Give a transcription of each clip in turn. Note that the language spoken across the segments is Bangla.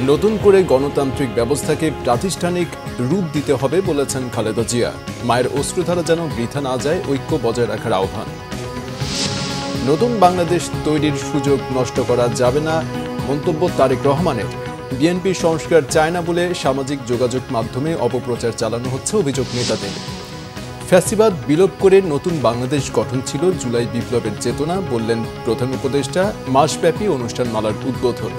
নতুন করে গণতান্ত্রিক ব্যবস্থাকে প্রাতিষ্ঠানিক রূপ দিতে হবে বলেছেন খালেদা জিয়া। মায়ের অশ্রুধারা যেন বৃথা না যায়, ঐক্য বজায় রাখার আহ্বান। নতুন বাংলাদেশ তৈরির সুযোগ নষ্ট করা যাবে না মন্তব্য তারেক রহমানের। বিএনপি সংস্কার চায় না বলে সামাজিক যোগাযোগ মাধ্যমে অপপ্রচার চালানো হচ্ছে অভিযোগ নেতাদের। ফ্যাসিবাদ বিলোপ করে নতুন বাংলাদেশ গঠন ছিল জুলাই বিপ্লবের চেতনা বললেন প্রধান উপদেষ্টা। মাসব্যাপী অনুষ্ঠানমালার উদ্বোধন।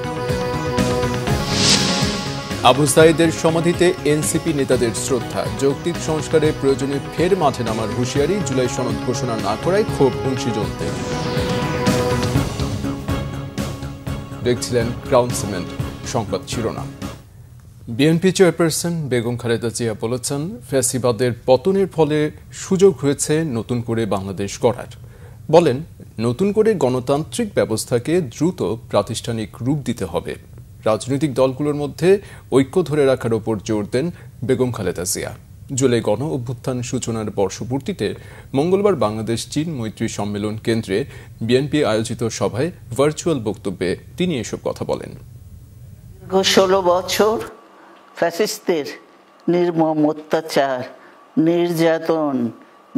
আবু সাঈদের সমাধিতে এনসিপি নেতাদের শ্রদ্ধা। যৌক্তিক সংস্কারের প্রয়োজনে ফের মাঠে নামার হুঁশিয়ারি। জুলাই সনদ ঘোষণা না করায় ক্ষোভ মুন্সিগঞ্জে। দেখছিলেন ক্রাউন সিমেন্ট সংবাদ শিরোনাম। বিএনপি চেয়ারপারসন বেগম খালেদা জিয়া বলেছেন, ফ্যাসিবাদের পতনের ফলে সুযোগ হয়েছে নতুন করে বাংলাদেশ গড়ার। বলেন, নতুন করে গণতান্ত্রিক ব্যবস্থাকে দ্রুত প্রাতিষ্ঠানিক রূপ দিতে হবে। রাজনৈতিক দলগুলোর মধ্যে ঐক্য ধরে রাখার ওপর জোর দেন বেগম খালেদা জিয়া। জুলাই গণ অভ্যুত্থান সূচনার বর্ষপূর্তিতে মঙ্গলবার বাংলাদেশ চীন মৈত্রী সম্মেলন কেন্দ্রে বিএনপি আয়োজিত সভায় ভার্চুয়াল বক্তব্যে তিনি এসব কথা বলেন। 16 বছর ফ্যাসিস্টদের নির্মম অত্যাচার, নির্যাতন,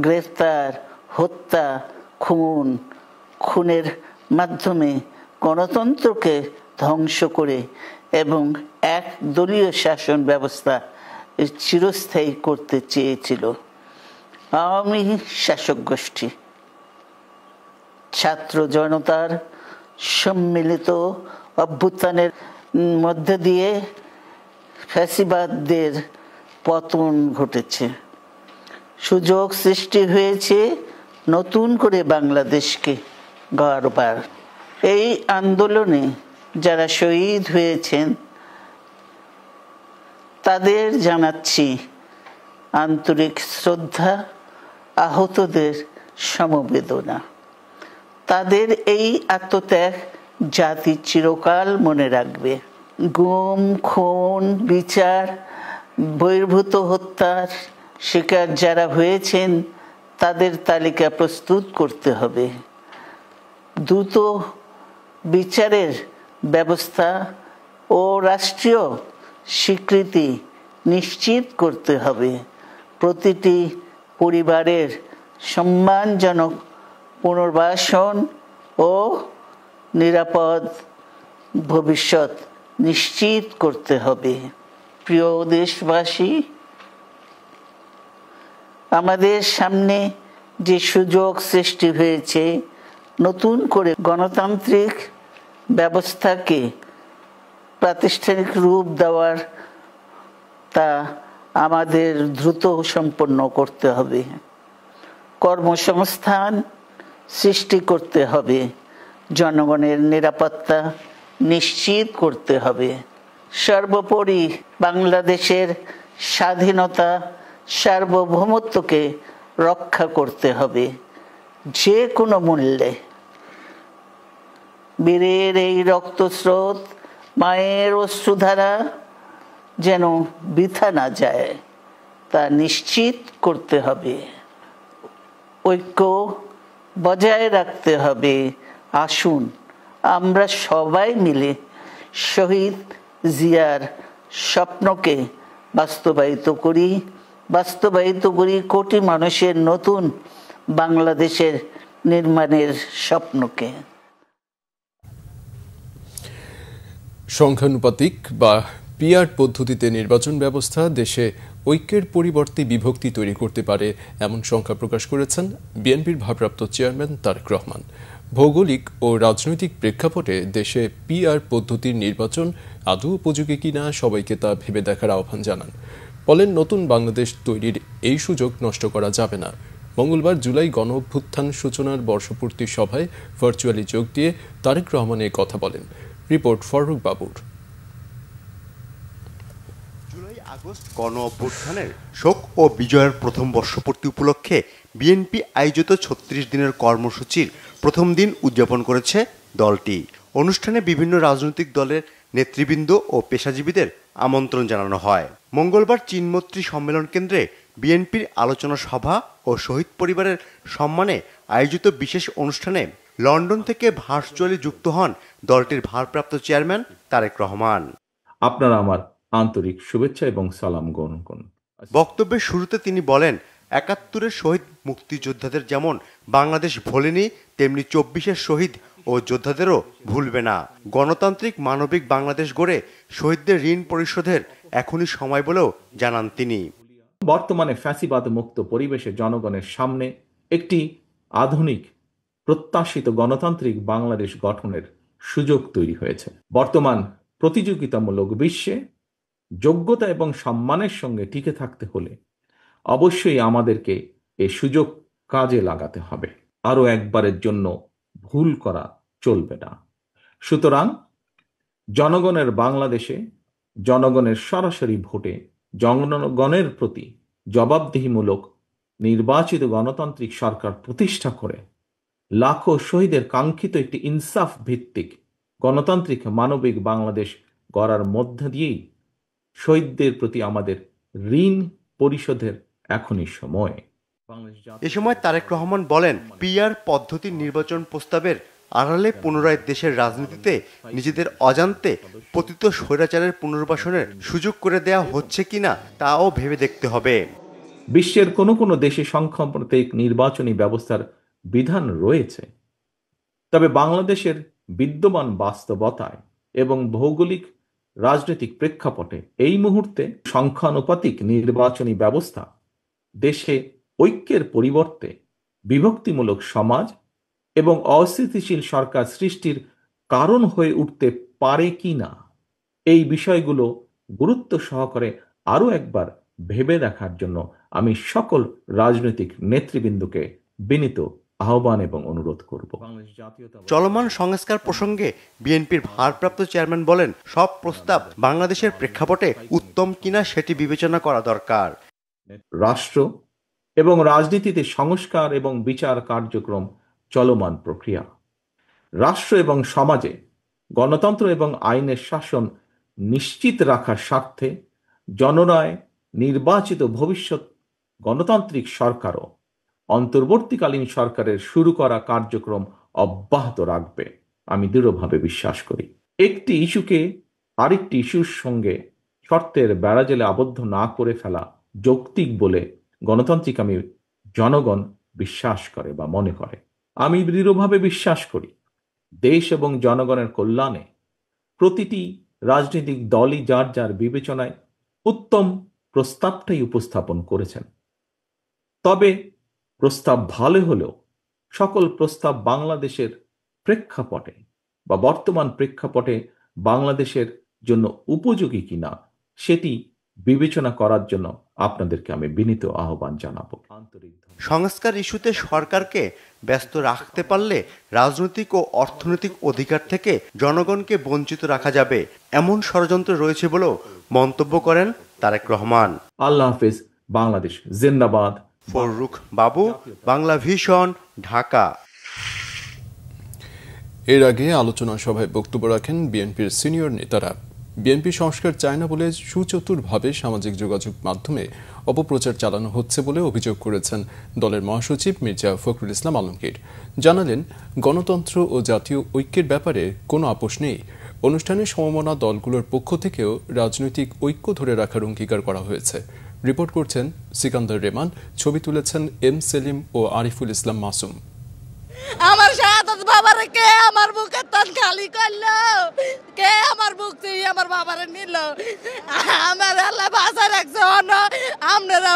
গ্রেফতার, হত্যা, খুনের মাধ্যমে গণতন্ত্রকে ধ্বংস করে এবং এক দলীয় শাসন ব্যবস্থা চিরস্থায়ী করতে চেয়েছিল আওয়ামী শাসক গোষ্ঠী। ছাত্র জনতার সম্মিলিত অভ্যুত্থানের মধ্যে দিয়ে ফ্যাসিবাদদের পতন ঘটেছে। সুযোগ সৃষ্টি হয়েছে নতুন করে বাংলাদেশকে গড়বার। এই আন্দোলনে যারা শহীদ হয়েছেন তাদের জানাচ্ছি আন্তরিক শ্রদ্ধা, আহতদের সমবেদনা। তাদের এই আত্মত্যাগ জাতি চিরকাল মনে রাখবে। গুম, খুন, বিচার বহির্ভূত হত্যার শিকার যারা হয়েছেন তাদের তালিকা প্রস্তুত করতে হবে। দ্রুত বিচারের ব্যবস্থা ও রাষ্ট্রীয় স্বীকৃতি নিশ্চিত করতে হবে। প্রতিটি পরিবারের সম্মানজনক পুনর্বাসন ও নিরাপদ ভবিষ্যৎ নিশ্চিত করতে হবে। প্রিয় দেশবাসী, আমাদের সামনে যে সুযোগ সৃষ্টি হয়েছে নতুন করে গণতান্ত্রিক ব্যবস্থাকে প্রাতিষ্ঠানিক রূপ দেওয়ার, তা আমাদের দ্রুত সম্পন্ন করতে হবে। কর্মসংস্থান সৃষ্টি করতে হবে, জনগণের নিরাপত্তা নিশ্চিত করতে হবে। সর্বোপরি বাংলাদেশের স্বাধীনতা, সার্বভৌমত্বকে রক্ষা করতে হবে যে কোনো মূল্যে। বীরের এই রক্তস্রোত, মায়ের অশ্রুধারা যেন বৃথা না যায় তা নিশ্চিত করতে হবে। ঐক্য বজায় রাখতে হবে। আসুন আমরা সবাই মিলে শহীদ জিয়ার স্বপ্নকে বাস্তবায়িত করি কোটি মানুষের নতুন বাংলাদেশের নির্মাণের স্বপ্নকে। সংখ্যানুপাতিক বা পিআর পদ্ধতিতে নির্বাচন ব্যবস্থা দেশে ঐক্যের পরিবর্তে বিভক্তি তৈরি করতে পারে এমন শঙ্কা প্রকাশ করেছেন বিএনপির ভারপ্রাপ্ত চেয়ারম্যান তারেক রহমান। ভৌগোলিক ও রাজনৈতিক প্রেক্ষাপটে দেশে পিআর পদ্ধতির নির্বাচন আদৌ উপযোগী কিনা সবাইকে তা ভেবে দেখার আহ্বান জানান। বলেন, নতুন বাংলাদেশ তৈরির এই সুযোগ নষ্ট করা যাবে না। মঙ্গলবার জুলাই গণ অভ্যুত্থান সূচনার বর্ষপূর্তি সভায় ভার্চুয়ালি যোগ দিয়ে তারেক রহমান এই কথা বলেন। রিপোর্ট ফারুক বাবুর। জুলাই আগস্ট গণ অভ্যুত্থানের শোক ও বিজয়ের প্রথম বর্ষপূর্তি উপলক্ষে বিএনপি আয়োজিত ৩৬ দিনের কর্মসূচির প্রথম দিন উদযাপন করেছে দলটি। অনুষ্ঠানে বিভিন্ন রাজনৈতিক দলের নেতৃবৃন্দ ও পেশাজীবীদের আমন্ত্রণ জানানো হয়। মঙ্গলবার চীনমৈত্রী সম্মেলন কেন্দ্রে বিএনপির আলোচনা সভা ও শহীদ পরিবারের সম্মানে আয়োজিত বিশেষ অনুষ্ঠানে লন্ডন থেকে ভার্চুয়ালি যুক্ত হন দলটির ভারপ্রাপ্ত চেয়ারম্যান তারেক রহমান। আপনারা আমার আন্তরিক শুভেচ্ছা এবং সালাম গ্রহণ করুন। বক্তব্যের শুরুতে তিনি বলেন, ৭১-এর শহীদ মুক্তিযোদ্ধাদের যেমন বাংলাদেশ ভোলেনি, তেমনি ২৪-এর শহীদ ও যোদ্ধাদেরও ভুলবে না। গণতান্ত্রিক মানবিক বাংলাদেশ গড়ে শহীদদের ঋণ পরিশোধের এখনই সময় বলেও জানান তিনি। বর্তমানে ফ্যাসিবাদ মুক্ত পরিবেশে জনগণের সামনে একটি আধুনিক প্রত্যাশিত গণতান্ত্রিক বাংলাদেশ গঠনের সুযোগ তৈরি হয়েছে। বর্তমান প্রতিযোগিতামূলক বিশ্বে যোগ্যতা এবং সম্মানের সঙ্গে টিকে থাকতে হলে অবশ্যই আমাদেরকে এই সুযোগ কাজে লাগাতে হবে। আরও একবারের জন্য ভুল করা চলবে না। সুতরাং জনগণের বাংলাদেশে জনগণের সরাসরি ভোটে জনগণের প্রতি জবাবদিহিমূলক নির্বাচিত গণতান্ত্রিক সরকার প্রতিষ্ঠা করে লাখো শহীদের কাঙ্ক্ষিত একটি ইনসাফ ভিত্তিক গণতান্ত্রিক মানবিক বাংলাদেশ গড়ার মধ্য দিয়েই শহীদদের প্রতি আমাদের ঋণ পরিশোধের এখনই সময়। এ সময় তারেক রহমান বলেন, পিআর পদ্ধতির নির্বাচন প্রস্তাবের আড়ালে পুনরায় দেশের রাজনীতিতে নিজেদের অজান্তে পতিত স্বৈরাচারের পুনর্বাসনের সুযোগ করে দেয়া হচ্ছে কিনা তাও ভেবে দেখতে হবে। বিশ্বের কোনো কোনো দেশে সংখ্যাতান্ত্রিক নির্বাচনী ব্যবস্থার বিধান রয়েছে, তবে বাংলাদেশের বিদ্যমান বাস্তবতায় এবং ভৌগোলিক রাজনৈতিক প্রেক্ষাপটে এই মুহূর্তে সংখ্যানুপাতিক নির্বাচনী ব্যবস্থা দেশে ঐক্যের পরিবর্তে বিভক্তিমূলক সমাজ এবং অস্থিতিশীল সরকার সৃষ্টির কারণ হয়ে উঠতে পারে কি না, এই বিষয়গুলো গুরুত্ব সহকারে আরও একবার ভেবে দেখার জন্য আমি সকল রাজনৈতিক নেতৃবৃন্দকে বিনীত আহ্বান এবং অনুরোধ করব। চলমান সংস্কার প্রসঙ্গে বিএনপির ভারপ্রাপ্ত চেয়ারম্যান বলেন, সব প্রস্তাব বাংলাদেশের প্রেক্ষাপটে উত্তম কিনা সেটি বিবেচনা করা দরকার। রাষ্ট্র এবং রাজনীতিতে সংস্কার এবং বিচার কার্যক্রম চলমান প্রক্রিয়া। রাষ্ট্র এবং সমাজে গণতন্ত্র এবং আইনের শাসন নিশ্চিত রাখার স্বার্থে জনরায় নির্বাচিত ভবিষ্যৎ গণতান্ত্রিক সরকারও অন্তর্বর্তীকালীন সরকারের শুরু করা কার্যক্রম অব্যাহত রাখবে আমি দৃঢ়ভাবে বিশ্বাস করি। একটি ইস্যুকে আরেকটি ইস্যুর সঙ্গে শর্তের বেড়াজালে আবদ্ধ না করে ফেলা যৌক্তিক বলে গণতান্ত্রিক আমি জনগণ বিশ্বাস করে বা মনে করে। আমি দৃঢ়ভাবে বিশ্বাস করি দেশ এবং জনগণের কল্যাণে প্রতিটি রাজনৈতিক দলই যার যার বিবেচনায় উত্তম প্রস্তাবটাই উপস্থাপন করেছেন। তবে প্রস্তাব ভালো হলেও সকল প্রস্তাব বাংলাদেশের প্রেক্ষাপটে বা বর্তমান প্রেক্ষাপটে বাংলাদেশের জন্য উপযোগী কিনা সেটি বিবেচনা করার জন্য আপনাদেরকে আমি বিনীত আহ্বান জানাবো। সংস্কার ইস্যুতে সরকারকে ব্যস্ত রাখতে পারলে রাজনৈতিক ও অর্থনৈতিক অধিকার থেকে জনগণকে বঞ্চিত রাখা যাবে, এমন ষড়যন্ত্র রয়েছে বলেও মন্তব্য করেন তারেক রহমান। আল্লাহ হাফেজ। বাংলাদেশ জিন্দাবাদ। ফররুখ বাবু, বাংলা ভিশন, ঢাকা। এর আগে আলোচনা সভায় বক্তব্য রাখেন বিএনপির সিনিয়র নেতারা। বিএনপি সংস্কার চায় না বলে সুচতুরভাবে সামাজিক যোগাযোগ মাধ্যমে অপপ্রচার চালানো হচ্ছে বলে অভিযোগ করেছেন দলের মহাসচিব মির্জা ফখরুল ইসলাম আলমগীর। জানালেন, গণতন্ত্র ও জাতীয় ঐক্যের ব্যাপারে কোনো আপোষ নেই। অনুষ্ঠানে সমমনা দলগুলোর পক্ষ থেকেও রাজনৈতিক ঐক্য ধরে রাখার অঙ্গীকার করা হয়েছে। রিপোর্ট করছেন সিকান্দার রেমান, ছবি তুলেছেন এম সেলিম ও আরিফুল ইসলাম মাসুম। আমার শাহাদাত বাবারে কে আমার বুকের তান খালি করলো, কে আমার বুক থেকে আমার বাবারে নিল, আমার আল্লাহ বাঁচা রাখছে। আপনারা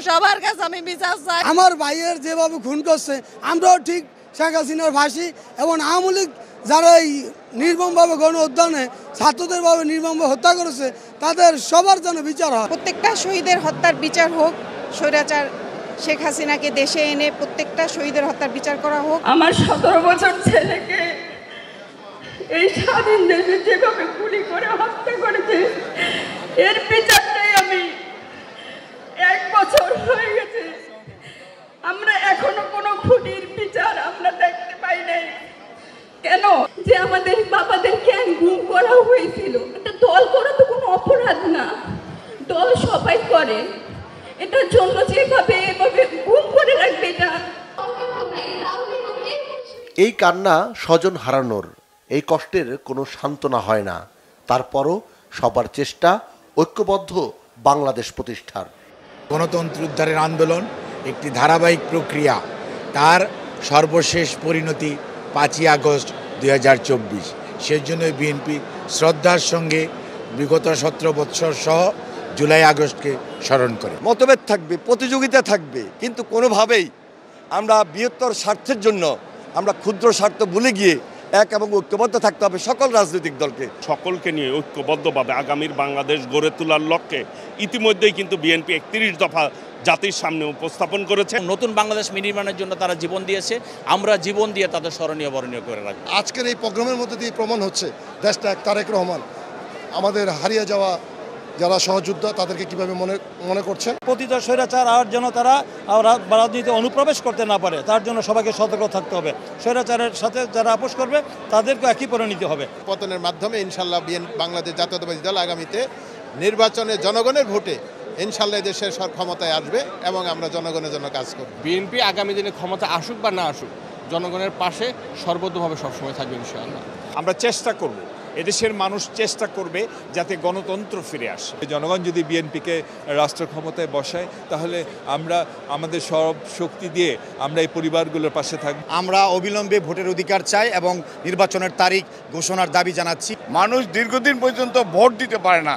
সবার কাছে আমি বিচার চাই। আমার ভাইয়ের যেভাবে খুন করছে আমরাও ঠিক শেখ হাসিনার ফাঁসি এবং আওয়ামী লীগ যারা এই নির্মমভাবে গণ উদ্যানে ছাত্রদের ভাবে নির্মমভাবে হত্যা করেছে তাদের সবার যেন বিচার হয়। প্রত্যেকটা শহীদের হত্যার বিচার হোক, স্বৈরাচার শেখ হাসিনাকে দেশে এনে প্রত্যেকটা শহীদের হত্যার বিচার করা হোক। আমার 17 বছর ছেলেকে এই স্বাধীন দেশে যেভাবে গুলি করে হত্যা করেছে এর বিচারটাই আমি 1 বছর হয়ে গেছে, আমরা এখনো কোনো খুনির বিচার আমরা দেখতে পাই নাই। কেন যে আমাদের বাবাদেরকে গুম করা হয়েছিল? এটা দল করা তো কোনো অপরাধ না, দল সবাই করে। এটার জন্য যেভাবে এভাবে গুম করে রাখবে, এটা এই কান্না স্বজন হারানোর, এই কষ্টের কোনো সান্ত্বনা হয় না। তারপরও সবার চেষ্টা ঐক্যবদ্ধ বাংলাদেশ প্রতিষ্ঠার। গণতন্ত্র উদ্ধারের আন্দোলন একটি ধারাবাহিক প্রক্রিয়া, তার সর্বশেষ পরিণতি 5ই আগস্ট 2024। সেজন্য বিএনপি শ্রদ্ধার সঙ্গে বিগত 17 বৎসর সহ জুলাই আগস্টকে স্মরণ করে। মতভেদ থাকবে, প্রতিযোগিতা থাকবে, কিন্তু কোনোভাবেই আমরা বৃহত্তর স্বার্থের জন্য আমরা ক্ষুদ্র স্বার্থ ভুলে গিয়ে এক এবং ঐক্যবদ্ধ থাকতে হবে সকল রাজনৈতিক দলকে। সকলকে নিয়ে ঐক্যবদ্ধভাবে আগামীর বাংলাদেশ গড়ে তোলার লক্ষ্যে ইতিমধ্যেই কিন্তু বিএনপি 31 দফা জাতির সামনে উপস্থাপন করেছে। নতুন বাংলাদেশ নির্মাণের জন্য তারা জীবন দিয়েছে, আমরা জীবন দিয়ে তাদের স্মরণীয় বরণীয় করে রাখবো। আজকের এই প্রোগ্রামের মধ্যে দিয়ে প্রমাণ হচ্ছে দেশটা তারেক রহমান আমাদের হারিয়ে যাওয়া যারা সহযোদ্ধা তাদেরকে কিভাবে মনে করছেন। পতিত স্বৈরাচার আর যেন তারা রাজনীতিতে অনুপ্রবেশ করতে না পারে, তার জন্য সবাইকে সতর্ক থাকতে হবে। স্বৈরাচারের সাথে যারা আপোষ করবে তাদেরকে একই পরিণতি হবে। পতনের মাধ্যমে ইনশাল্লাহ বাংলাদেশ জাতীয়তাবাদী দল আগামীতে নির্বাচনে জনগণের ভোটে ইনশাল্লাহ দেশের ক্ষমতায় আসবে এবং আমরা জনগণের জন্য কাজ করব। বিএনপি আগামী দিনে ক্ষমতা আসুক বা না আসুক, জনগণের পাশে সর্বতভাবে সবসময় থাকবে ইনশাআল্লাহ। আমরা চেষ্টা করব, এদেশের মানুষ চেষ্টা করবে যাতে গণতন্ত্র ফিরে আসে। জনগণ যদি বিএনপিকে রাষ্ট্র ক্ষমতায় বসায় তাহলে আমরা আমাদের সব শক্তি দিয়ে আমরা এই পরিবারগুলোর পাশে থাকব। আমরা অবিলম্বে ভোটের অধিকার চাই এবং নির্বাচনের তারিখ ঘোষণার দাবি জানাচ্ছি। মানুষ দীর্ঘদিন পর্যন্ত ভোট দিতে পারে না,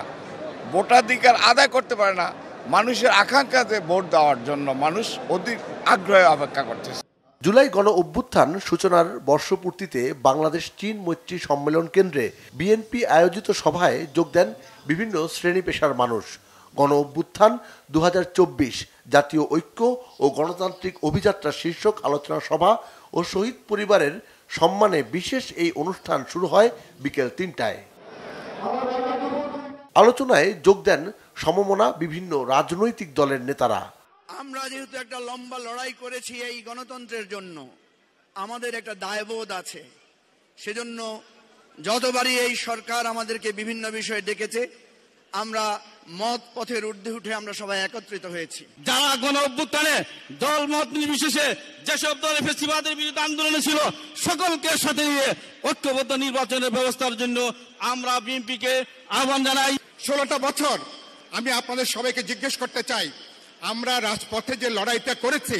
ভোটাধিকার আদায় করতে পারে না। মানুষের আকাঙ্ক্ষাতে ভোট দেওয়ার জন্য মানুষ অধিক আগ্রহে অপেক্ষা করতেছে। জুলাই গণ অভ্যুত্থান সূচনার বর্ষপূর্তিতে বাংলাদেশ চীন মৈত্রী সম্মেলন কেন্দ্রে বিএনপি আয়োজিত সভায় যোগ দেন বিভিন্ন শ্রেণী পেশার মানুষ। গণ অভ্যুত্থান 2024 জাতীয় ঐক্য ও গণতান্ত্রিক অভিযাত্রা শীর্ষক আলোচনা সভা ও শহীদ পরিবারের সম্মানে বিশেষ এই অনুষ্ঠান শুরু হয় বিকেল 3টায়। আলোচনায় যোগ দেন সমমনা বিভিন্ন রাজনৈতিক দলের নেতারা। আমরা যেহেতু একটা লম্বা লড়াই করেছি এই গণতন্ত্রের জন্য, আমাদের একটা দায়বোধ আছে। সেজন্য যতবারই এই সরকার আমাদেরকে বিভিন্ন বিষয়ে ডেকেছে, আমরা মত পথের ঊর্ধ্বে উঠে আমরা সবাই একত্রিত হয়েছি। যারা গণ অভ্যুত্থানে দল মত নির্বিশেষে যেসব দলের ফেসিবাদের বিরুদ্ধে আন্দোলনে ছিল, সকলকে সাথে নিয়ে ঐক্যবদ্ধ নির্বাচনের ব্যবস্থার জন্য আমরা বিএনপিকে আহ্বান জানাই। 16টা বছর আমি আপনাদের সবাইকে জিজ্ঞেস করতে চাই, আমরা রাজপথে যে লড়াইটা করেছি,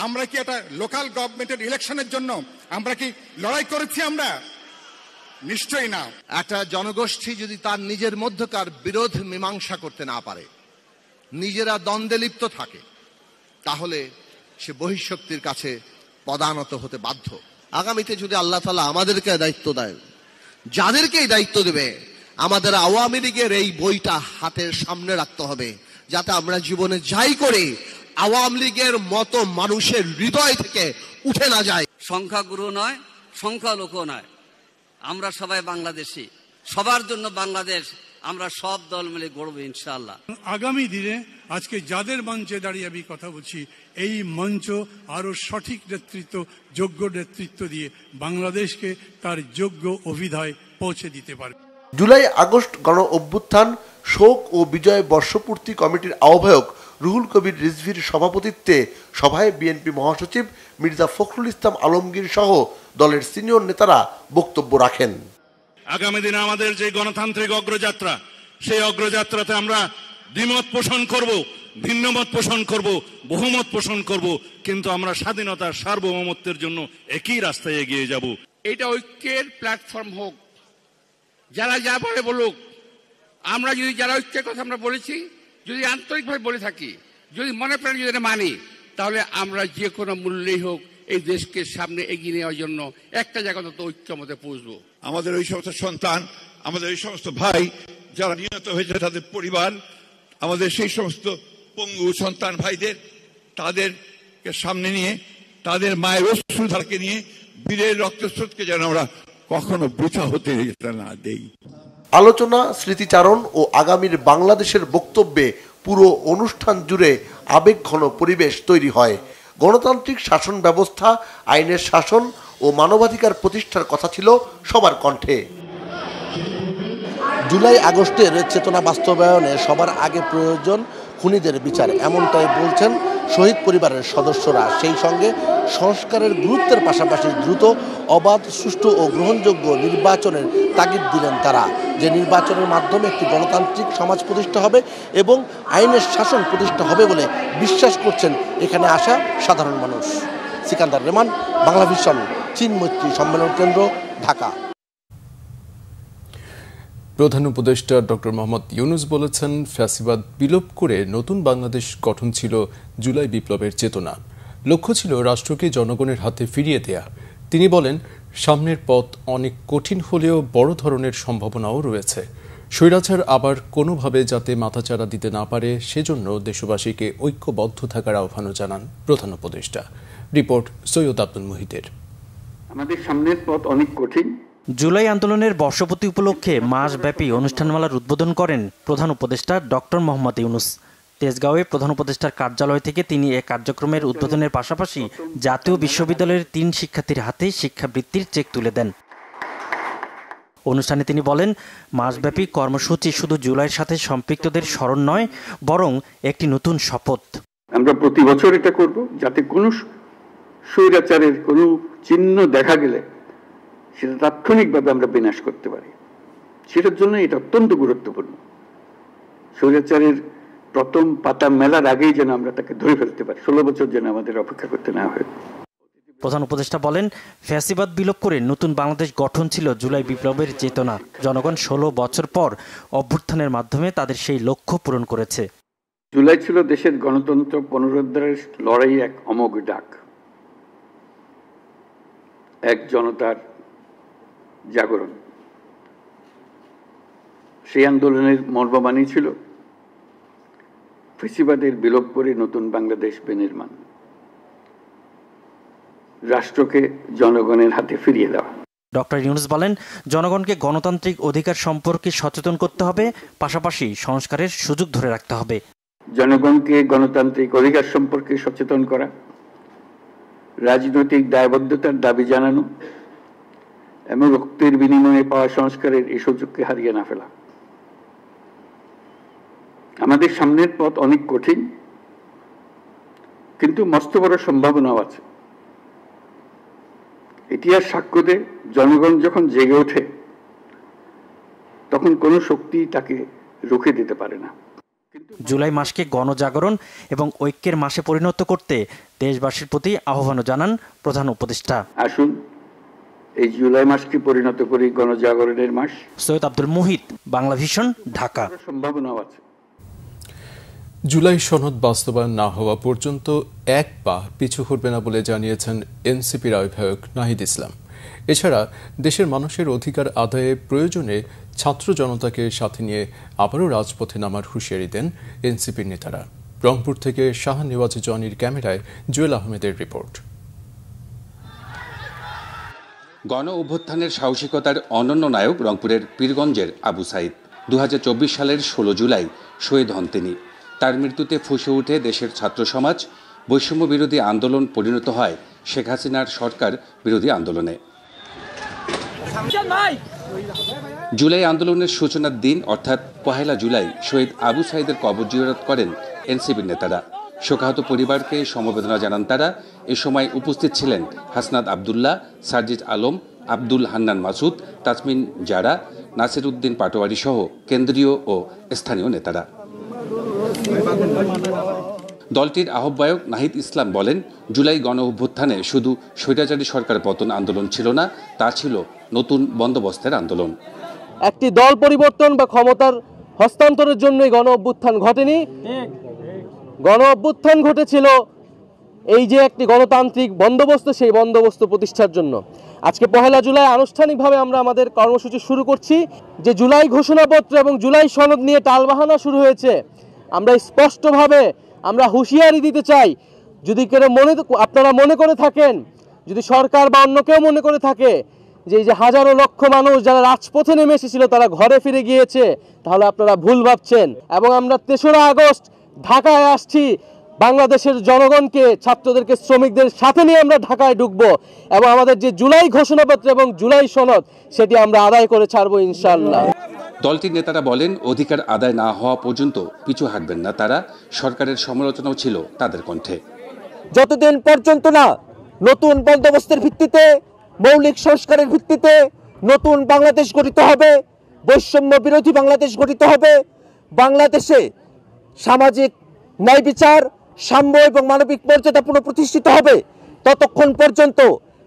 আমরা কি একটা লোকাল গভর্নমেন্টের ইলেকশনের জন্য আমরা কি লড়াই করেছি? আমরা নিশ্চয়ই না। একটা জনগোষ্ঠী যদি তার নিজের মধ্যকার বিরোধ মীমাংসা করতে না পারে, নিজেরা দ্বন্দ্বে লিপ্ত থাকে, তাহলে সে বহিঃশক্তির কাছে পদানত হতে বাধ্য। আগামীতে যদি আল্লাহ তাআলা আমাদেরকে দায়িত্ব দেয়, যাদেরকেই দায়িত্ব দেবে, আমাদের আওয়ামী লীগের এই বইটা হাতের সামনে রাখতে হবে, যাতে আমরা জীবনে যাই করি আওয়ামী লীগের মতো মানুষের হৃদয় থেকে উঠে না যায়। সংখ্যাগুরু নয়, সংখ্যালঘু নয়, আমরা সবাই বাংলাদেশি, সবার জন্য বাংলাদেশ আমরা সব দল মিলে গড়ব ইনশাআল্লাহ। আগামী দিনে আজকে যাদের মঞ্চে দাঁড়িয়ে আমি কথা বলছি, এই মঞ্চ আরো সঠিক নেতৃত্ব, যোগ্য নেতৃত্ব দিয়ে বাংলাদেশকে তার যোগ্য অভিধায় পৌঁছে দিতে পারবে। জুলাই আগস্ট গণ অভ্যুত্থান শোক ও বিজয় বর্ষপূর্তি কমিটির আহ্বায়ক রুহুল কবির রিজভির সভাপতিত্বে সভায় বিএনপি মহাসচিব মির্জা ফখরুল ইসলাম আলমগীর সহ দলের সিনিয়র নেতারা বক্তব্য রাখেন। আগামী দিনে আমাদের যে গণতান্ত্রিক অগ্রযাত্রা, সেই অগ্রযাত্রাতে আমরা দ্বিমত পোষণ করব, ভিন্নমত পোষণ করব, বহুমত পোষণ করব, কিন্তু আমরা স্বাধীনতার সার্বভৌমত্বের জন্য একই রাস্তায় এগিয়ে যাব। এটা ঐক্যের প্ল্যাটফর্ম হোক, যারা যা বলে বলুক, আমরা যদি যারা ঐক্যের কথা আমরা বলেছি, যদি আন্তরিকভাবে বলে থাকি, যদি মনে প্রাণে যদি মানি, তাহলে আমরা যে কোনো মূল্যেই হোক এই দেশকে সামনে এগিয়ে নেওয়ার জন্য একটা জায়গা তো ঐক্যের মধ্যে পৌঁছবো। আমাদের ওই সমস্ত সন্তান, আমাদের ওই সমস্ত ভাই যারা নিহত হয়েছে, তাদের পরিবার, আমাদের সেই সমস্ত পঙ্গু সন্তান ভাইদের, তাদেরকে সামনে নিয়ে, তাদের মায়ের অশ্রুধারকে নিয়ে বীরের রক্তস্রোতকে যেন আমরা কখনো বৃথা হতে না দেই। আলোচনা, স্মৃতিচারণ ও আগামীর বাংলাদেশের বক্তব্যে পুরো অনুষ্ঠান জুড়ে আবেগঘন পরিবেশ তৈরি হয়। গণতান্ত্রিক শাসন ব্যবস্থা, আইনের শাসন ও মানবাধিকার প্রতিষ্ঠার কথা ছিল সবার কণ্ঠে। জুলাই আগস্টের চেতনা বাস্তবায়নে সবার আগে প্রয়োজন খুনিদের বিচার, এমনটাই বলছেন শহীদ পরিবারের সদস্যরা। সেই সঙ্গে সংস্কারের গুরুত্বের পাশাপাশি দ্রুত, অবাধ, সুষ্ঠু ও গ্রহণযোগ্য নির্বাচনের তাগিদ দিলেন তারা। যে নির্বাচনের মাধ্যমে একটি গণতান্ত্রিক সমাজ প্রতিষ্ঠা হবে এবং আইনের শাসন প্রতিষ্ঠা হবে বলে বিশ্বাস করছেন এখানে আসা সাধারণ মানুষ। সিকান্দার রেমান, বাংলা ভিশন, চীন মৈত্রী সম্মেলন কেন্দ্র, ঢাকা। প্রধান উপদেষ্টা ডক্টর মোহাম্মদ ইউনূস বলেছেন, ফ্যাসিবাদ বিলোপ করে নতুন বাংলাদেশ গঠন ছিল জুলাই বিপ্লবের চেতনা। লক্ষ্য ছিল রাষ্ট্রকে জনগণের হাতে ফিরিয়ে দেয়া। তিনি বলেন, সামনের পথ অনেক কঠিন হলেও বড় ধরনের সম্ভাবনাও রয়েছে। স্বৈরাচার আবার কোনোভাবে যাতে মাথাচাড়া দিতে না পারে সেজন্য দেশবাসীকে ঐক্যবদ্ধ থাকার আহ্বানও জানান প্রধান উপদেষ্টা। রিপোর্ট সৈয়দ আব্দুল মুহিতের। আমাদের সামনের পথ অনেক কঠিন। জুলাই আন্দোলনের বর্ষপূর্তি উপলক্ষে মাসব্যাপী অনুষ্ঠানমালার উদ্বোধন করেন প্রধান উপদেষ্টা ডক্টর মোহাম্মদ ইউনূস। তেজগাঁওয়ে প্রধান উপদেষ্টার কার্যালয় থেকে তিনি এ কার্যক্রমের উদ্বোধনের পাশাপাশি জাতীয় বিশ্ববিদ্যালয়ের 3 শিক্ষার্থীর হাতে শিক্ষাবৃত্তির চেক তুলে দেন। অনুষ্ঠানে তিনি বলেন, মাসব্যাপী কর্মসূচি শুধু জুলাইয়ের সাথে সম্পৃক্তদের স্মরণ নয়, বরং একটি নতুন শপথ। আমরা প্রতি বছর এটা করব, যাতে কোনো স্বৈরাচারের কোনো চিহ্ন দেখা গেলে সেটা তাৎক্ষণিকভাবে আমরা বিনাশ করতে পারি। সেটার জন্য এটা অত্যন্ত গুরুত্বপূর্ণ। স্বৈরাচারের প্রথম পাতা মেলার আগেই যেন আমরা তাকে ধরে ফেলতে পারি। 16 বছর যেন আমাদের অপেক্ষা করতে না হয়। প্রধান উপদেষ্টা বলেন, ফ্যাসিবাদ বিলোপ করে নতুন বাংলাদেশ গঠন ছিল জুলাই বিপ্লবের চেতনা। জনগণ 16 বছর পর অভ্যুত্থানের মাধ্যমে তাদের সেই লক্ষ্য পূরণ করেছে। জুলাই ছিল দেশের গণতন্ত্র পুনরুদ্ধারের লড়াই, এক অমোঘ ডাক, এক জনতার জাগরণ। সেই আন্দোলনের মর্মবাণী ছিল ফ্যাসিবাদের বিলোপ করে নতুন বাংলাদেশ বিনির্মাণ, রাষ্ট্রকে জনগণের হাতে ফিরিয়ে দেওয়া। ডক্টর ইউনূস বলেন, জনগণকে গণতান্ত্রিক অধিকার সম্পর্কে সচেতন করতে হবে, পাশাপাশি সংস্কারের সুযোগ ধরে রাখতে হবে। জনগণকে গণতান্ত্রিক অধিকার সম্পর্কে সচেতন করা, রাজনৈতিক দায়বদ্ধতার দাবি জানানো এবং রক্তের বিনিময়ে পাওয়া সংস্কারের এই সুযোগকে হারিয়ে না ফেলা। আমাদের সামনের পথ অনেক কঠিন, কিন্তু মস্ত বড় সম্ভাবনাও আছে। ইতিহাস সাক্ষ্য দেয়, জনগণ যখন জেগে ওঠে তখন কোনো শক্তি তাকে রুখে দিতে পারে না। জুলাই মাসকে গণজাগরণ এবং ঐক্যের মাসে পরিণত করতে দেশবাসীর প্রতি আহ্বানও জানান প্রধান উপদেষ্টা। আসুন এই জুলাই মাসকে পরিণত করি গণজাগরণের মাস। সৈয়দ আব্দুল মুহিত, বাংলা ভিশন, ঢাকা। সম্ভাবনাও আছে। জুলাই সনদ বাস্তবায়ন না হওয়া পর্যন্ত এক পা পিছু হটবে না বলে জানিয়েছেন এনসিপির আহ্বায়ক নাহিদ ইসলাম। এছাড়া দেশের মানুষের অধিকার আদায়ে প্রয়োজনে ছাত্র জনতাকে সাথে নিয়ে আবারও রাজপথে নামার হুঁশিয়ারি দেন এনসিপির নেতারা। রংপুর থেকে শাহ নেওয়াজ জনির ক্যামেরায় জুয়েল আহমেদের রিপোর্ট। গণ অভ্যুত্থানের সাহসিকতার অনন্য নায়ক রংপুরের পীরগঞ্জের আবু সাইদ। 2024 সালের 16 জুলাই শহীদ হন তিনি। তার মৃত্যুতে ফুঁসে ওঠে দেশের ছাত্র সমাজ। বৈষম্য বিরোধী আন্দোলন পরিণত হয় শেখ হাসিনার সরকার বিরোধী আন্দোলনে। জুলাই আন্দোলনের সূচনার দিন অর্থাৎ 1 জুলাই শহীদ আবু সাইদের কবর জিয়ারত করেন এনসিপির নেতারা। শোকাহত পরিবারকে সমবেদনা জানান তারা। এ সময় উপস্থিত ছিলেন হাসনাত আবদুল্লাহ, সার্জিদ আলম, আব্দুল হান্নান মাসুদ, তাসমিন জারা, নাসির উদ্দিন পাটোয়ারি সহ কেন্দ্রীয় ও স্থানীয় নেতারা। দলটির আহ্বায়ক নাহিদ ইসলাম বলেন, জুলাই গণ অভ্যুত্থানে শুধু স্বৈরাচারী সরকার পতন আন্দোলন ছিল না, তা ছিল নতুন বন্দোবস্তের আন্দোলন। একটি দল পরিবর্তন বা ক্ষমতার হস্তান্তরের জন্যই গণ অভ্যুত্থান ঘটেনি। গণ অভ্যুত্থান ঘটেছিল এই যে একটি গণতান্ত্রিক বন্দোবস্ত, সেই বন্দোবস্ত প্রতিষ্ঠার জন্য। আজকে 1 জুলাই আনুষ্ঠানিকভাবে আমরা আমাদের কর্মসূচি শুরু করছি। যে জুলাই ঘোষণাপত্র এবং জুলাই সনদ নিয়ে টালবাহানা শুরু হয়েছে, আমরা স্পষ্টভাবে আমরা হুঁশিয়ারি দিতে চাই, যদি কেউ আপনারা মনে করে থাকেন, যদি সরকার বা অন্য কেউ মনে করে থাকে যে এই যে হাজারো লক্ষ মানুষ যারা রাজপথে নেমে এসেছিল তারা ঘরে ফিরে গিয়েছে, তাহলে আপনারা ভুল ভাবছেন। এবং আমরা 3রা আগস্ট ঢাকায় আসছি, বাংলাদেশের জনগণকে, ছাত্রদেরকে, শ্রমিকদের সাথে নিয়ে আমরা ঢাকায় ঢুকবো এবং আমাদের যে জুলাই ঘোষণাপত্র এবং জুলাই সনদ সেটি আমরা আদায় করে ছাড়বো ইনশাআল্লাহ। দলটির নেতারা বলেন, অধিকার আদায় না হওয়া পর্যন্ত পিছু হাঁটবেন না তারা। সরকারের সমালোচনাও ছিল তাদের কণ্ঠে। যতদিন পর্যন্ত না নতুন বন্দোবস্তের ভিত্তিতে, মৌলিক সংস্কারের ভিত্তিতে নতুন বাংলাদেশ গঠিত হবে, বৈষম্য বিরোধী বাংলাদেশ গঠিত হবে, বাংলাদেশে সামাজিক ন্যায় বিচার, সাম্য এবং মানবিক মর্যাদা পুনঃপ্রতিষ্ঠিত হবে, ততক্ষণ পর্যন্ত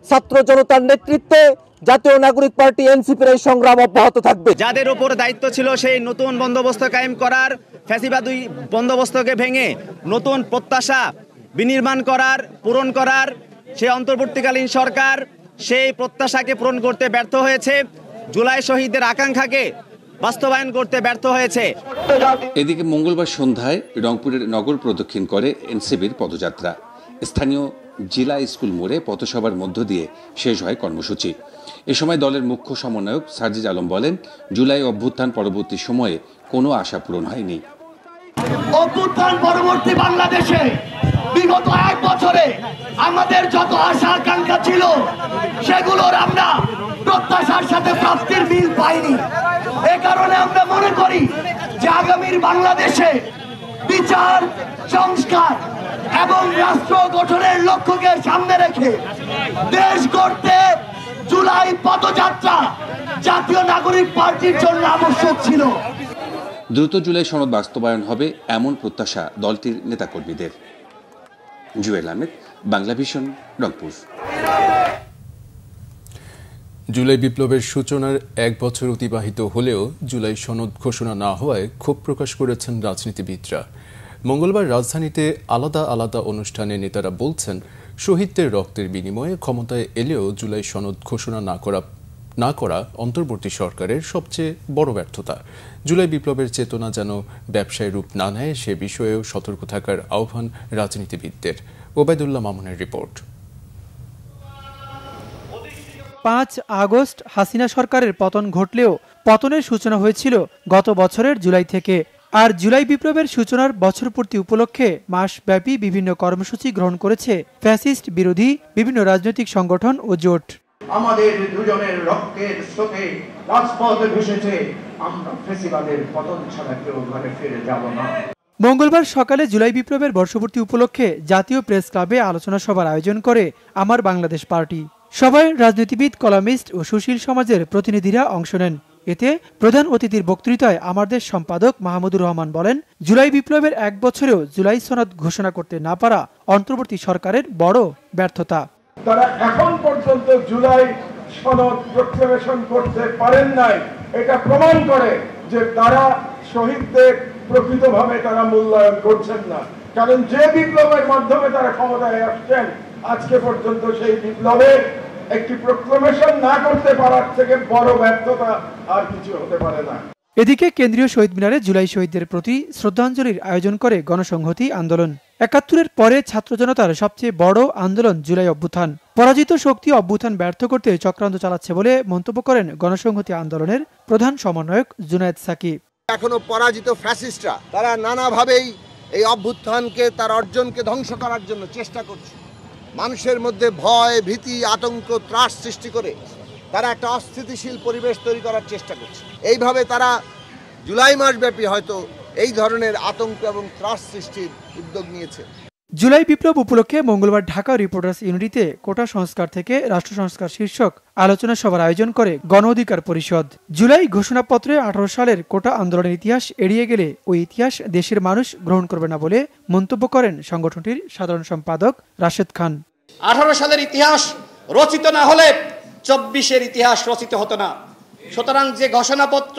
ছাত্র জনতার নেতৃত্বে জাতীয় নাগরিক পার্টি এনসিপির এই সংগ্রাম অব্যাহত থাকবে। যাদের উপর দায়িত্ব ছিল সেই নতুন বন্দোবস্ত কায়েম করার, ফ্যাসিবাদী বন্দোবস্তকে ভেঙে নতুন প্রত্যাশা বিনির্মাণ করার, পূরণ করার, সেই অন্তর্বর্তীকালীন সরকার সেই প্রত্যাশাকে পূরণ করতে ব্যর্থ হয়েছে, জুলাই শহীদদের আকাঙ্ক্ষাকে বাস্তবায়ন করতে ব্যর্থ হয়েছে। এদিকে মঙ্গলবার সন্ধ্যায় রংপুরের নগর প্রদক্ষিণ করে এনসিপির পদযাত্রা। স্থানীয় জেলা স্কুল মোড়ে পথসভার মধ্য দিয়ে শেষ হয় কর্মসূচি। এ সময় দলের মুখ্য সমন্বয়ক সার্জিস আলম বলেন, জুলাই অভ্যুত্থান পরবর্তী সময়ে কোনো আশা পূরণ হয়নি। অভ্যুত্থান পরবর্তী বাংলাদেশে বিগত 1 বছরে আমাদের যত আশা আকাঙ্ক্ষা ছিল সেগুলোর আমরা প্রত্যাশার সাথে প্রাপ্তির মিল পাইনি। এ কারণে আমরা মনে করি যে আগামীর বাংলাদেশে বিচার, সংস্কার এবং রাষ্ট্র গঠনের লক্ষ্যকে সামনে রেখে দেশ গড়তে জুলাই পদযাত্রা জাতীয় নাগরিক পার্টির জন্য আবশ্যক ছিল। দ্রুত জুলাই সনদ বাস্তবায়ন হবে এমন প্রত্যাশা দলটির নেতাকর্মীদের। জুয়েল আহমেদ, বাংলা ভিশন, রংপুর। জুলাই বিপ্লবের সূচনার 1 বছর অতিবাহিত হলেও জুলাই সনদ ঘোষণা না হওয়ায় ক্ষোভ প্রকাশ করেছেন রাজনীতিবিদরা। মঙ্গলবার রাজধানীতে আলাদা আলাদা অনুষ্ঠানে নেতারা বলছেন, শহীদদের রক্তের বিনিময়ে ক্ষমতায় এলেও জুলাই সনদ ঘোষণা না করা অন্তর্বর্তী সরকারের সবচেয়ে বড় ব্যর্থতা। জুলাই বিপ্লবের চেতনা যেন ব্যবসায় রূপ না নেয় সে বিষয়েও সতর্ক থাকার আহ্বান রাজনীতিবিদদের। ওবায়দুল্লাহ মামুনের রিপোর্ট। 5 আগস্ট হাসিনা সরকারের পতন ঘটলেও পতনের সূচনা হয়েছিল গত বছরের জুলাই থেকে। আর জুলাই বিপ্লবের সূচনার বছরপূর্তি উপলক্ষে মাসব্যাপী বিভিন্ন কর্মসূচি গ্রহণ করেছে ফ্যাসিস্ট বিরোধী বিভিন্ন রাজনৈতিক সংগঠন ও জোট। আমাদের দুজনের রক্তের স্রোতে রাজপথে ভেসেছে, আমরা ফ্যাসিবাদের পতন ছাড়া কেউ ঘরে ফিরে যাব না। মঙ্গলবার সকালে জুলাই বিপ্লবের বর্ষপূর্তি উপলক্ষে জাতীয় প্রেস ক্লাবে আলোচনা সভার আয়োজন করে আমার বাংলাদেশ পার্টি। সভায় রাজনীতিবিদ, কলামিস্ট ও সুশীল সমাজের প্রতিনিধিরা অংশ নেন। এতে প্রধান অতিথির বক্তৃতায় আমার দেশ সম্পাদক মাহমুদুর রহমান বলেন, জুলাই বিপ্লবের 1 বছরেও জুলাই সনদ ঘোষণা করতে না পারা অন্তর্বর্তী সরকারের বড় ব্যর্থতা। তারা এখন পর্যন্ত জুলাই সনদ প্রক্লেমেশন করতে পারেন নাই। এটা প্রমাণ করে যে তারা শহীদদের প্রকৃতভাবে তারা মূল্যায়ন করছেন না। কারণ যে বিপ্লবের মাধ্যমে তারা ক্ষমতায় আসছেন, আজকে পর্যন্ত সেই বিপ্লবের একটি প্রক্লেমেশন না করতে পারার থেকে বড় ব্যর্থতা আর কিছু হতে পারে না। এদিকে কেন্দ্রীয় শহীদ মিনারে জুলাই শহীদদের প্রতি শ্রদ্ধাঞ্জলির আয়োজন করে গণসংহতি আন্দোলন। ৭১-এর পরে ছাত্র জনতার সবচেয়ে বড় আন্দোলন জুলাই অভ্যুত্থান। পরাজিত শক্তি অভ্যুত্থান ব্যর্থ করতে চক্রান্ত চালাচ্ছে বলে মন্তব্য করেন গণসংহতি আন্দোলনের প্রধান সমন্বয়ক জুনায়েদ সাকিব। এখনো পরাজিত ফ্যাসিস্টরা তারা নানাভাবেই এই অভ্যুত্থানকে, তার অর্জনকে ধ্বংস করার জন্য চেষ্টা করছে। মানুষের মধ্যে ভয়, ভীতি, আতঙ্ক, ত্রাস সৃষ্টি করে তারা একটা অস্থিতিশীল পরিবেশ তৈরি করার চেষ্টা করছে। এইভাবে তারা জুলাই মাসব্যাপী হয়তো এই ধরনের আতঙ্ক এবং ত্রাস সৃষ্টির উদ্যোগ নিয়েছে। জুলাই বিপ্লব উপলক্ষে মঙ্গলবার ঢাকা রিপোর্টার্স ইউনিটিতে কোটা সংস্কার থেকে রাষ্ট্র সংস্কার শীর্ষক আলোচনা সভার আয়োজন করে গণ অধিকার পরিষদ। জুলাই ঘোষণাপত্রে 18 সালের কোটা আন্দোলনের ইতিহাস এড়িয়ে গেলে ওই ইতিহাস দেশের মানুষ গ্রহণ করবে না বলে মন্তব্য করেন সংগঠনটির সাধারণ সম্পাদক রাশেদ খান। 18 সালের ইতিহাস রচিত না হলে 24-এর ইতিহাস রচিত হতো না। সুতরাং যে ঘোষণাপত্র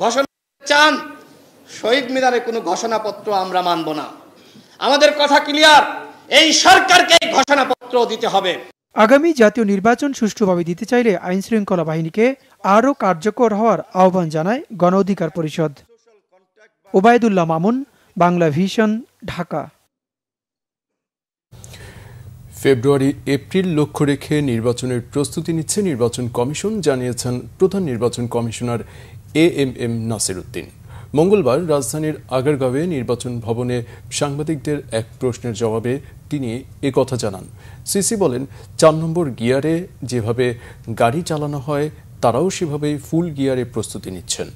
ঘোষণা চান, শহীদ মিনারে কোনো ঘোষণাপত্র আমরা মানব না। আমাদের কথা ক্লিয়ার, এই সরকারকে ঘোষণাপত্র দিতে হবে। আগামী জাতীয় নির্বাচন সুষ্ঠুভাবে দিতে চাইলে আইন শৃঙ্খলা বাহিনীকে আরও কার্যকর হওয়ার আহ্বান জানায় গণ অধিকার পরিষদ। ওবায়দুল্লাহ মামুন, বাংলা ভিশন, ঢাকা। ফেব্রুয়ারি এপ্রিল লক্ষ্য রেখে নির্বাচনের প্রস্তুতি নিচ্ছে নির্বাচন কমিশন, জানিয়েছেন প্রধান নির্বাচন কমিশনার AMM নাসির উদ্দিন। মঙ্গলবার রাজধানীর আগারগাঁওয়ে নির্বাচন ভবনে সাংবাদিকদের এক প্রশ্নের জবাবে তিনি একথা জানান। সিসি বলেন, 4 নম্বর গিয়ারে যেভাবে গাড়ি চালানো হয় তারাও সেভাবেই ফুল গিয়ারে প্রস্তুতি নিচ্ছেন।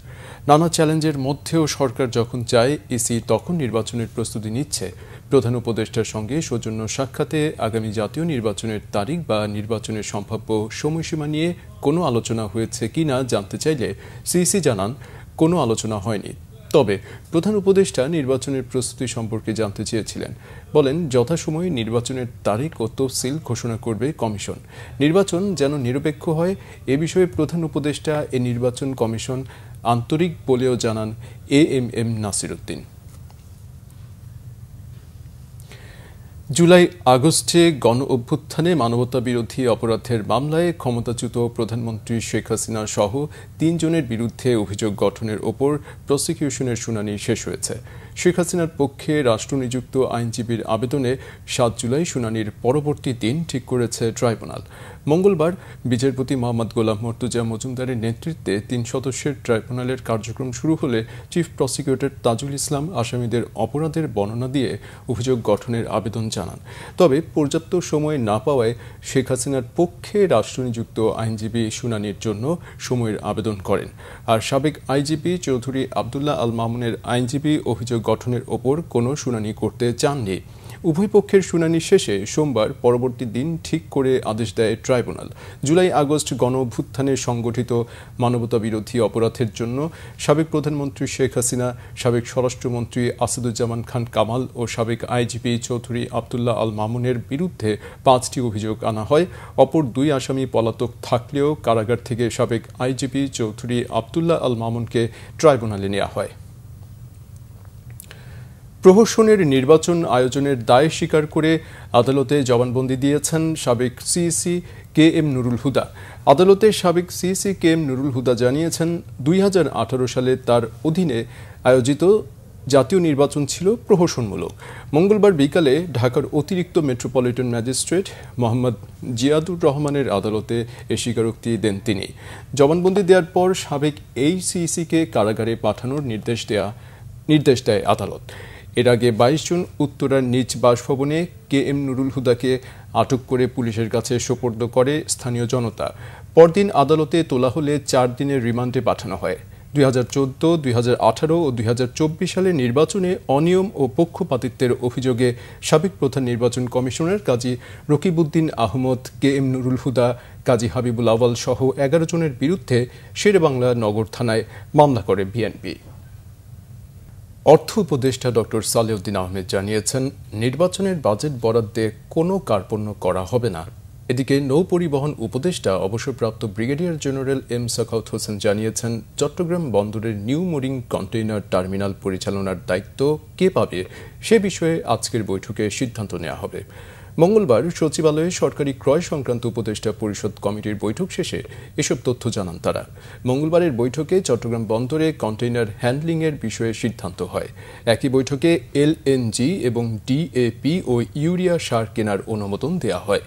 নানা চ্যালেঞ্জের মধ্যেও সরকার যখন চায়, ইসি তখন নির্বাচনের প্রস্তুতি নিচ্ছে। প্রধান উপদেষ্টার সঙ্গে সৌজন্য সাক্ষাতে আগামী জাতীয় নির্বাচনের তারিখ বা নির্বাচনের সম্ভাব্য সময়সীমা নিয়ে কোনো আলোচনা হয়েছে কিনা জানতে চাইলে সিইসি জানান, কোনো আলোচনা হয়নি। তবে প্রধান উপদেষ্টা নির্বাচনের প্রস্তুতি সম্পর্কে জানতে চেয়েছিলেন। বলেন, যথাসময়ে নির্বাচনের তারিখ ও তফসিল ঘোষণা করবে কমিশন। নির্বাচন যেন নিরপেক্ষ হয় এ বিষয়ে প্রধান উপদেষ্টা এ নির্বাচন কমিশন আন্তরিক বলেও জানান এএমএম নাসির উদ্দিন। জুলাই আগস্টে গণ অভ্যুত্থানে মানবতা বিরোধী অপরাধের মামলায় ক্ষমতাচ্যুত প্রধানমন্ত্রী শেখ হাসিনা সহ ৩ জনের বিরুদ্ধে অভিযোগ গঠনের ওপর প্রসিকিউশনের শুনানি শেষ হয়েছে। শেখ হাসিনার পক্ষে রাষ্ট্রনিযুক্ত আইনজীবীর আবেদনে ৭ জুলাই শুনানির পরবর্তী দিন ঠিক করেছে ট্রাইব্যুনাল। মঙ্গলবার বিচারপতি মোহাম্মদ গোলাম মর্তুজা মজুমদারের নেতৃত্বে ৩ সদস্যের ট্রাইব্যুনালের কার্যক্রম শুরু হলে চিফ প্রসিকিউটর তাজুল ইসলাম আসামিদের অপরাধের বর্ণনা দিয়ে অভিযোগ গঠনের আবেদন জানান। তবে পর্যাপ্ত সময় না পাওয়ায় শেখ হাসিনার পক্ষে রাষ্ট্রনিযুক্ত আইনজীবী শুনানির জন্য সময়ের আবেদন করেন। আর সাবেক আইজিপি চৌধুরী আবদুল্লাহ আল মামুনের আইনজীবী অভিযোগ গঠনের ওপর কোনো শুনানি করতে চাননি। উভয় পক্ষের শুনানি শেষে সোমবার পরবর্তী দিন ঠিক করে আদেশ দেয় ট্রাইব্যুনাল। জুলাই আগস্ট গণ অভ্যুত্থানে সংগঠিত মানবতা বিরোধী অপরাধের জন্য সাবেক প্রধানমন্ত্রী শেখ হাসিনা, সাবেক স্বরাষ্ট্রমন্ত্রী আসাদুজ্জামান খান কামাল ও সাবেক আইজিপি চৌধুরী আবদুল্লাহ আল মামুনের বিরুদ্ধে 5টি অভিযোগ আনা হয়। অপর 2 আসামি পলাতক থাকলেও কারাগার থেকে সাবেক আইজিপি চৌধুরী আবদুল্লাহ আল মামুনকে ট্রাইব্যুনালে নেওয়া হয়। প্রহসনের নির্বাচন আয়োজনের দায় স্বীকার করে আদালতে জবানবন্দি দিয়েছেন সাবেক CEC K M Nurul Huda. আদালতে সাবেক CEC K M Nurul Huda জানিয়েছেন, 2018 সালে তার অধীনে আয়োজিত জাতীয় নির্বাচন ছিল প্রহসনমূলক। মঙ্গলবার বিকালে ঢাকার অতিরিক্ত মেট্রোপলিটন ম্যাজিস্ট্রেট মোহাম্মদ জিয়াদুর রহমানের আদালতে এ স্বীকারোক্তি দেন তিনি। জবানবন্দি দেওয়ার পর সাবেক এই সিইসিকে কারাগারে পাঠানোর নির্দেশ দেয় আদালত। এর আগে 22 জুন উত্তরার নিজ বাসভবনে কে এম নুরুল হুদাকে আটক করে পুলিশের কাছে সোপর্দ করে স্থানীয় জনতা। পরদিন আদালতে তোলা হলে 4 দিনের রিমান্ডে পাঠানো হয়। 2014, 2018 ও 2024 সালে নির্বাচনে অনিয়ম ও পক্ষপাতিত্বের অভিযোগে সাবেক প্রধান নির্বাচন কমিশনার কাজী রকিবউদ্দিন আহমদ, কে এম নুরুল হুদা, কাজী হাবিবুল আওয়াল সহ 11 জনের বিরুদ্ধে শেরেবাংলা নগর থানায় মামলা করে বিএনপি। অর্থ উপদেষ্টা ডক্টর সালেউদ্দিন আহমেদ জানিয়েছেন, নির্বাচনের বাজেট বরাদ্দে কোনো কার্পণ্য করা হবে না। এদিকে নৌ পরিবহন উপদেষ্টা অবসরপ্রাপ্ত brigadier general M Sakhawat Hossain জানিয়েছেন, চট্টগ্রাম বন্দরের নিউ মোরিং কন্টেইনার টার্মিনাল পরিচালনার দায়িত্ব কে পাবে সে বিষয়ে আজকের বৈঠকে সিদ্ধান্ত নেওয়া হবে। মঙ্গলবার সচিবালয়ে সরকারি ক্রয় সংক্রান্ত উপদেষ্টা পরিষদ কমিটির বৈঠক শেষে এসব তথ্য জানান তারা। মঙ্গলবারের বৈঠকে চট্টগ্রাম বন্দরে কন্টেইনার হ্যান্ডলিংয়ের বিষয়ে সিদ্ধান্ত হয়। একই বৈঠকে এলএনজি এবং ডিএপি ও ইউরিয়া সার কেনার অনুমোদন দেওয়া হয়।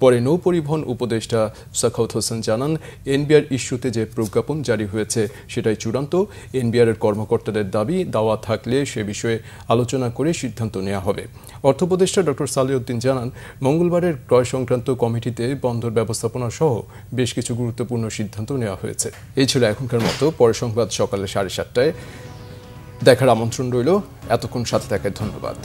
পরে নৌ পরিবহন উপদেষ্টা সাখাওয়াত হোসেন জানান, এনবিআর ইস্যুতে যে প্রজ্ঞাপন জারি হয়েছে সেটাই চূড়ান্ত। এনবিআরের কর্মকর্তাদের দাবি দাওয়া থাকলে সে বিষয়ে আলোচনা করে সিদ্ধান্ত নেওয়া হবে। অর্থ উপদেষ্টা ডক্টর সালেউদ্দিন জানান, মঙ্গলবারের ক্রয় সংক্রান্ত কমিটিতে বন্দর ব্যবস্থাপনা সহ বেশ কিছু গুরুত্বপূর্ণ সিদ্ধান্ত নেওয়া হয়েছে। এই ছিল এখনকার মতো। পরে সংবাদ সকালে 7:30টায় দেখার আমন্ত্রণ রইল। এতক্ষণ সাথে থাকার ধন্যবাদ।